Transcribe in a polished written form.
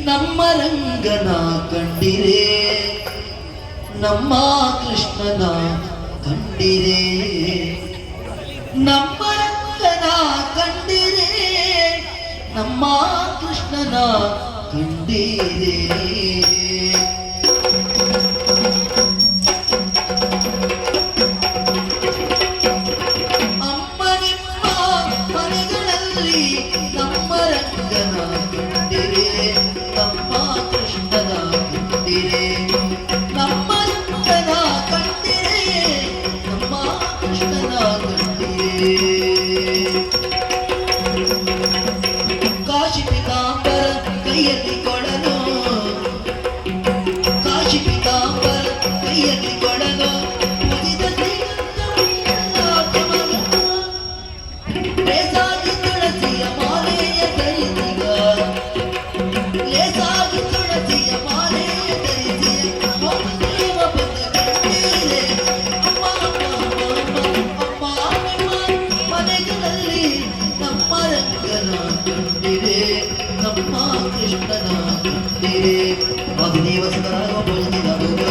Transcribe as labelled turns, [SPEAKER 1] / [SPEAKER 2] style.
[SPEAKER 1] ನಮ್ಮ ರಂಗನ ಕಂಡಿರೆ, ನಮ್ಮ ಕೃಷ್ಣನ ಕಂಡಿರೆ, ನಮ್ಮ ರಂಗನ ಕಂಡಿರೆ, ನಮ್ಮ ಕೃಷ್ಣನ ಕಂಡಿರೆ. ಅಮ್ಮ ನಿಮ್ಮ ಮನೆಗಳಲ್ಲಿ ನಮ್ಮ ರಂಗನ ಕಂಡಿರೆ, ನಮ್ಮ ಕೃಷ್ಣನ ಕಂಡಿರೆ, ನಮ್ಮ ರಂಗನ ಕಂಡಿರೆ, ನಮ್ಮ ಕೃಷ್ಣನ ಕಂಡಿರೆ. ಕಾಶಿ ಪಿತಾಂಬರ ಕೈಯಲ್ಲಿ ಕೊಡಲು, ಕಾಶಿ ಪಿತಾಂಬರ ಕೈಯಲ್ಲಿ ಕೊಡಲು, ಮುಗಿದ ಲೇಸಾಗಿ ತುಳಸಿಯ ಮಾಲೆಯ ಧರಿಸಿಗ, ಲೇಸಾಗಿ ತುಳಸಿಯ ಮಾಲೆಯ ಧರಿಸಿಯ ದೇವ ಬಂದ ಕಂಡೀರೆ. ಅಮ್ಮ ಅಮ್ಮ ನಿಮ್ಮ ಮನೆಗಳಲ್ಲಿ ನಮ್ಮ ರಂಗನ ಕಂಡಿರೆ, ನಮ್ಮ ಕೃಷ್ಣನ ಕಂಡಿರೆ. ವಾಸುದೇವ ಸದಾ ಭೋಜನಿದ ರೂಪ